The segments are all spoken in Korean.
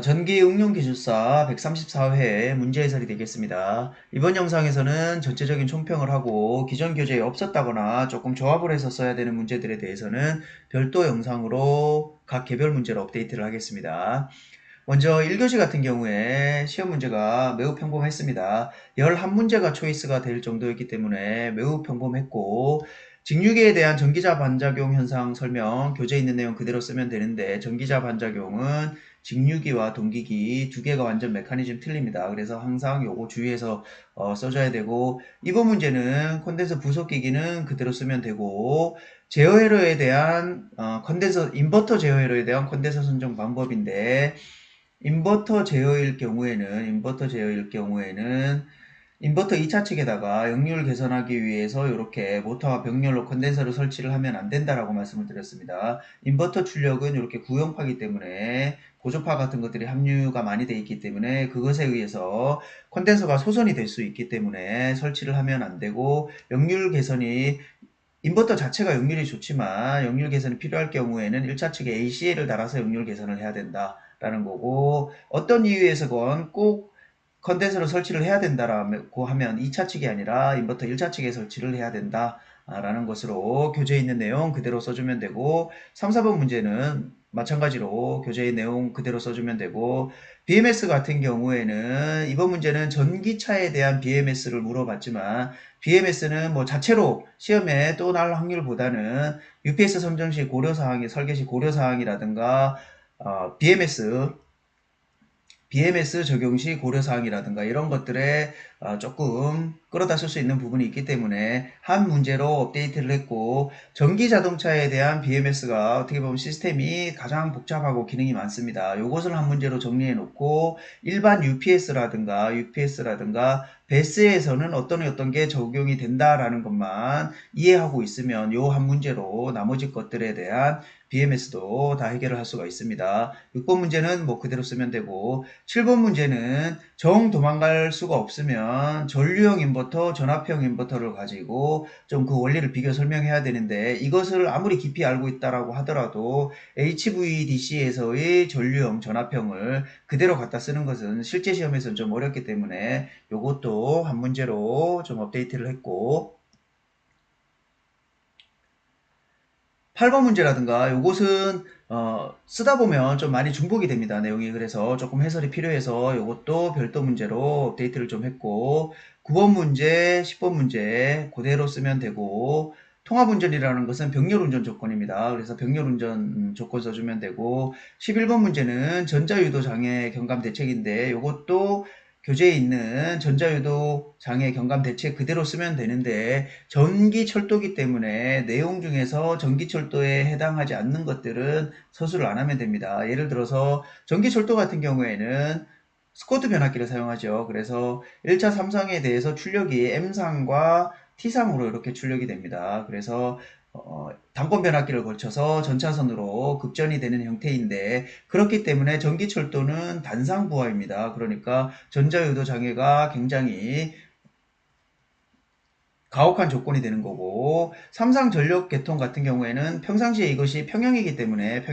전기 응용 기술사 134회 문제 해설이 되겠습니다. 이번 영상에서는 전체적인 총평을 하고 기존 교재에 없었다거나 조금 조합을 해서 써야 되는 문제들에 대해서는 별도 영상으로 각 개별 문제로 업데이트를 하겠습니다. 먼저 1교시 같은 경우에 시험 문제가 매우 평범했습니다. 11문제가 초이스가 될 정도였기 때문에 매우 평범했고, 직류계에 대한 전기자 반작용 현상 설명, 교재에 있는 내용 그대로 쓰면 되는데, 전기자 반작용은 직류기와 동기기 두 개가 완전 메커니즘 틀립니다. 그래서 항상 요거 주의해서 써줘야 되고, 이번 문제는 콘덴서 부속기기는 그대로 쓰면 되고, 제어 에러에 대한 인버터 제어 에러에 대한 콘덴서 선정 방법인데, 인버터 제어일 경우에는 인버터 2차 측에다가 역률 개선하기 위해서 이렇게 모터와 병렬로 컨덴서를 설치를 하면 안 된다라고 말씀을 드렸습니다. 인버터 출력은 이렇게 구형파이기 때문에 고주파 같은 것들이 함유가 많이 되어 있기 때문에 그것에 의해서 컨덴서가 소선이 될 수 있기 때문에 설치를 하면 안 되고, 역률 개선이 인버터 자체가 역률이 좋지만 역률 개선이 필요할 경우에는 1차 측에 ACL을 달아서 역률 개선을 해야 된다라는 거고, 어떤 이유에서건 꼭 컨덴서를 설치를 해야 된다라고 하면 2차 측이 아니라 인버터 1차 측에 설치를 해야 된다라는 것으로 교재에 있는 내용 그대로 써주면 되고, 3, 4번 문제는 마찬가지로 교재의 내용 그대로 써주면 되고, BMS 같은 경우에는 이번 문제는 전기차에 대한 BMS를 물어봤지만, BMS는 뭐 자체로 시험에 또 날 확률보다는 UPS 선정 시 고려사항이, 설계 시 고려사항이라든가 BMS 적용 시 고려사항이라든가 이런 것들에 조금 끌어다 쓸 수 있는 부분이 있기 때문에 한 문제로 업데이트를 했고, 전기 자동차에 대한 BMS가 어떻게 보면 시스템이 가장 복잡하고 기능이 많습니다. 요것을 한 문제로 정리해 놓고, 일반 UPS라든가 배스에서는 어떤 게 적용이 된다라는 것만 이해하고 있으면 요 한 문제로 나머지 것들에 대한 BMS도 다 해결을 할 수가 있습니다. 6번 문제는 뭐 그대로 쓰면 되고, 7번 문제는 정 도망갈 수가 없으면 전류형 인버터, 전압형 인버터를 가지고 좀 그 원리를 비교 설명해야 되는데, 이것을 아무리 깊이 알고 있다라고 하더라도 HVDC에서의 전류형, 전압형을 그대로 갖다 쓰는 것은 실제 시험에서는 좀 어렵기 때문에 요것도 한 문제로 좀 업데이트를 했고, 8번 문제라든가 요것은 쓰다 보면 좀 많이 중복이 됩니다. 내용이. 그래서 조금 해설이 필요해서 요것도 별도 문제로 업데이트를 좀 했고, 9번 문제, 10번 문제 그대로 쓰면 되고, 통합운전이라는 것은 병렬운전 조건입니다. 그래서 병렬운전 조건 써주면 되고, 11번 문제는 전자유도 장애 경감 대책인데 요것도 교재에 있는 전자유도 장애 경감 대책 그대로 쓰면 되는데, 전기철도기 때문에 내용 중에서 전기철도에 해당하지 않는 것들은 서술을 안 하면 됩니다. 예를 들어서 전기철도 같은 경우에는 스코트 변압기를 사용하죠. 그래서 1차 3상에 대해서 출력이 M상과 T상으로 이렇게 출력이 됩니다. 그래서 단권 변압기를 걸쳐서 전차선으로 급전이 되는 형태인데, 그렇기 때문에 전기철도는 단상 부하입니다. 그러니까 전자유도 장애가 굉장히 가혹한 조건이 되는 거고, 삼상 전력 계통 같은 경우에는 평상시에 이것이 평형이기 때문에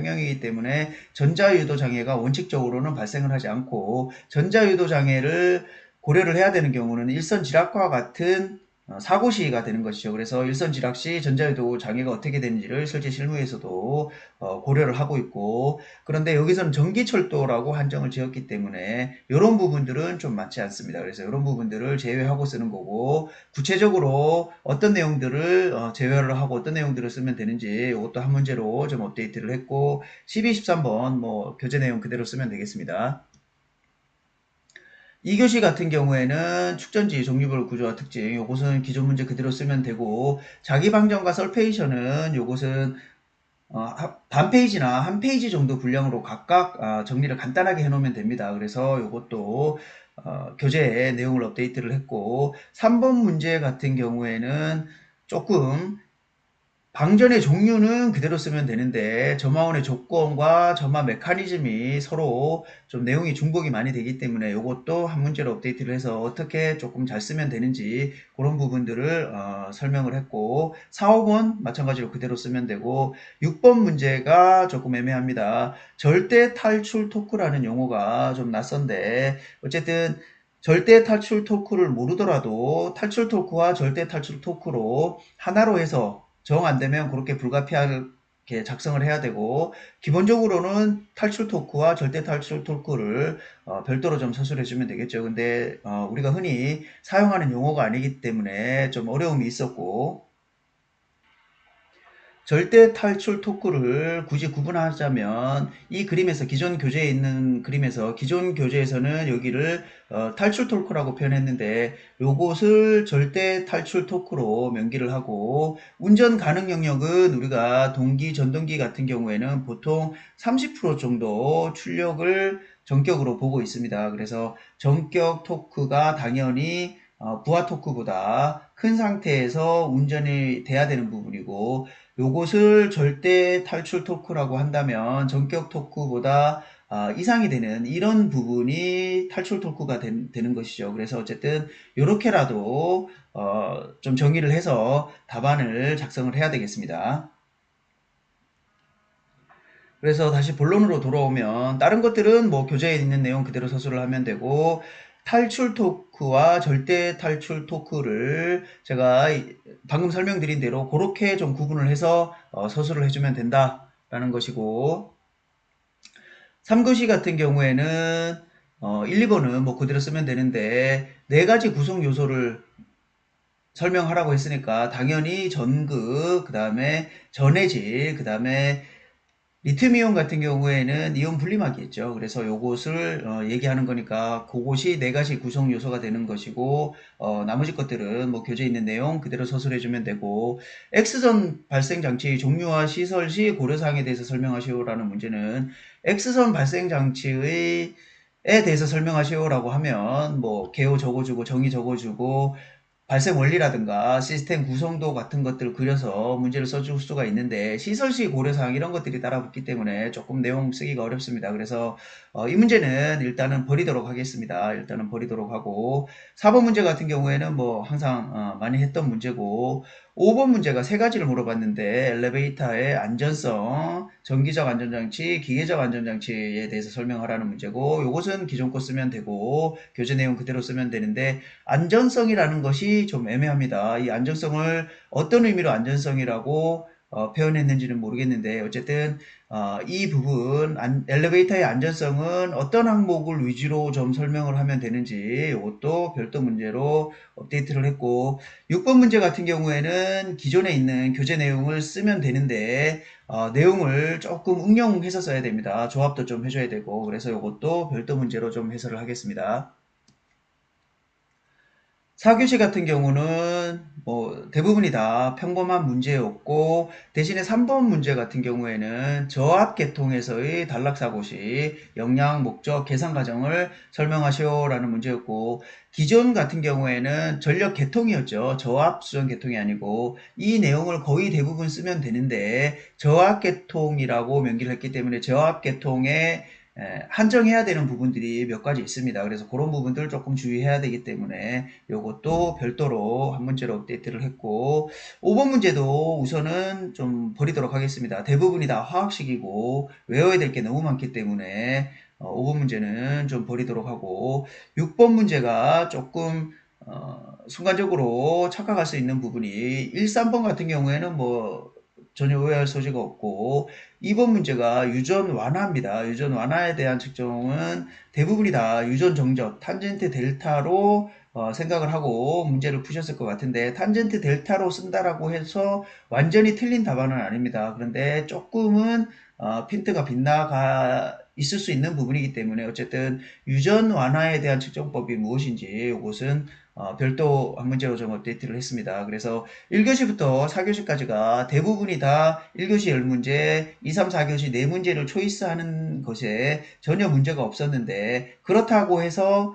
전자유도 장애가 원칙적으로는 발생을 하지 않고, 전자유도 장애를 고려를 해야 되는 경우는 일선 지락과 같은 사고 시가 되는 것이죠. 그래서 일선 지락 시 전자유도 장애가 어떻게 되는지를 실제 실무에서도 고려를 하고 있고, 그런데 여기서는 전기철도라고 한정을 지었기 때문에 이런 부분들은 좀 맞지 않습니다. 그래서 이런 부분들을 제외하고 쓰는 거고, 구체적으로 어떤 내용들을 제외를 하고 어떤 내용들을 쓰면 되는지 이것도 한 문제로 좀 업데이트를 했고, 12, 13번 뭐 교재 내용 그대로 쓰면 되겠습니다. 2교시 같은 경우에는 축전지 종류별 구조와 특징, 요것은 기존 문제 그대로 쓰면 되고, 자기방정과 설페이션은 요것은 반 페이지나 한 페이지 정도 분량으로 각각 정리를 간단하게 해놓으면 됩니다. 그래서 이것도 교재에 내용을 업데이트를 했고, 3번 문제 같은 경우에는 조금 방전의 종류는 그대로 쓰면 되는데 점화원의 조건과 점화 메커니즘이 서로 좀 내용이 중복이 많이 되기 때문에 이것도 한 문제로 업데이트를 해서 어떻게 조금 잘 쓰면 되는지 그런 부분들을 설명을 했고 4, 5번 마찬가지로 그대로 쓰면 되고 6번 문제가 조금 애매합니다. 절대 탈출 토크라는 용어가 좀 낯선데 어쨌든 절대 탈출 토크를 모르더라도 탈출 토크와 절대 탈출 토크로 하나로 해서 정 안 되면 그렇게 불가피하게 작성을 해야 되고 기본적으로는 탈출 토크와 절대 탈출 토크를 별도로 좀 서술해 주면 되겠죠. 근데 우리가 흔히 사용하는 용어가 아니기 때문에 좀 어려움이 있었고 절대 탈출 토크를 굳이 구분하자면 이 그림에서 기존 교재에 있는 그림에서 기존 교재에서는 여기를 탈출 토크라고 표현했는데 요것을 절대 탈출 토크로 명기를 하고 운전 가능 영역은 우리가 동기 전동기 같은 경우에는 보통 30% 정도 출력을 전격으로 보고 있습니다. 그래서 전격 토크가 당연히 부하 토크보다 큰 상태에서 운전이 돼야 되는 부분이고 요것을 절대 탈출 토크라고 한다면 전격 토크보다 이상이 되는 이런 부분이 탈출 토크가 되는 것이죠. 그래서 어쨌든 이렇게라도 좀 정의를 해서 답안을 작성을 해야 되겠습니다. 그래서 다시 본론으로 돌아오면 다른 것들은 뭐 교재에 있는 내용 그대로 서술을 하면 되고 탈출 토크와 절대 탈출 토크를 제가 방금 설명드린 대로 그렇게 좀 구분을 해서 서술을 해주면 된다라는 것이고 3교시 같은 경우에는 1, 2번은 뭐 그대로 쓰면 되는데 네 가지 구성 요소를 설명하라고 했으니까 당연히 전극, 그 다음에 전해질, 그 다음에 리튬이온 같은 경우에는 이온 분리막이겠죠. 그래서 요것을 얘기하는 거니까 그것이 네 가지 구성 요소가 되는 것이고 나머지 것들은 뭐 교재에 있는 내용 그대로 서술해 주면 되고 X선 발생 장치 종류와 시설 시 고려사항에 대해서 설명하시오라는 문제는 X선 발생 장치의 에 대해서 설명하시오라고 하면 뭐 개요 적어주고 정의 적어주고 발생 원리라든가 시스템 구성도 같은 것들을 그려서 문제를 써줄 수가 있는데 시설시 고려사항 이런 것들이 따라붙기 때문에 조금 내용 쓰기가 어렵습니다. 그래서 이 문제는 일단은 버리도록 하겠습니다. 일단은 버리도록 하고 4번 문제 같은 경우에는 뭐 항상 많이 했던 문제고 5번 문제가 세 가지를 물어봤는데 엘리베이터의 안전성, 전기적 안전장치, 기계적 안전장치에 대해서 설명하라는 문제고 이것은 기존 거 쓰면 되고 교재 내용 그대로 쓰면 되는데 안전성이라는 것이 좀 애매합니다. 이 안전성을 어떤 의미로 안전성이라고 표현했는지는 모르겠는데 어쨌든 이 부분 엘리베이터의 안전성은 어떤 항목을 위주로 좀 설명을 하면 되는지 이것도 별도 문제로 업데이트를 했고 6번 문제 같은 경우에는 기존에 있는 교재 내용을 쓰면 되는데 내용을 조금 응용해서 써야 됩니다. 조합도 좀 해줘야 되고 그래서 이것도 별도 문제로 좀 해설을 하겠습니다. 4교시 같은 경우는 뭐 대부분이 다 평범한 문제였고 대신에 3번 문제 같은 경우에는 저압 계통에서의 단락사고 시 역량, 목적, 계산 과정을 설명하시오라는 문제였고 기존 같은 경우에는 전력 계통이었죠. 저압 수전 계통이 아니고 이 내용을 거의 대부분 쓰면 되는데 저압 계통이라고 명기를 했기 때문에 저압 계통에 한정해야 되는 부분들이 몇 가지 있습니다. 그래서 그런 부분들 조금 주의해야 되기 때문에 요것도 별도로 한 문제로 업데이트를 했고 5번 문제도 우선은 좀 버리도록 하겠습니다. 대부분이 다 화학식이고 외워야 될 게 너무 많기 때문에 5번 문제는 좀 버리도록 하고 6번 문제가 조금 순간적으로 착각할 수 있는 부분이 1, 3번 같은 경우에는 뭐 전혀 오해할 소지가 없고 2번 문제가 유전 완화입니다. 유전 완화에 대한 측정은 대부분이 다 유전 정적 탄젠트 델타로 생각을 하고 문제를 푸셨을 것 같은데 탄젠트 델타로 쓴다라고 해서 완전히 틀린 답안은 아닙니다. 그런데 조금은 핀트가 빗나가 있을 수 있는 부분이기 때문에 어쨌든 유전 완화에 대한 측정법이 무엇인지 이것은 별도 한 문제로 좀 업데이트를 했습니다. 그래서 1교시부터 4교시까지가 대부분이 다 1교시 10문제, 2, 3, 4교시 4문제를 초이스하는 것에 전혀 문제가 없었는데 그렇다고 해서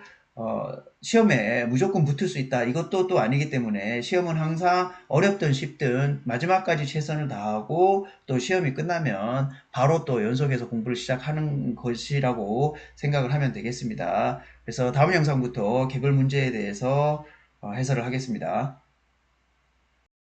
시험에 무조건 붙을 수 있다. 이것도 또 아니기 때문에 시험은 항상 어렵든 쉽든 마지막까지 최선을 다하고 또 시험이 끝나면 바로 또 연속해서 공부를 시작하는 것이라고 생각을 하면 되겠습니다. 그래서 다음 영상부터 개별 문제에 대해서 해설을 하겠습니다.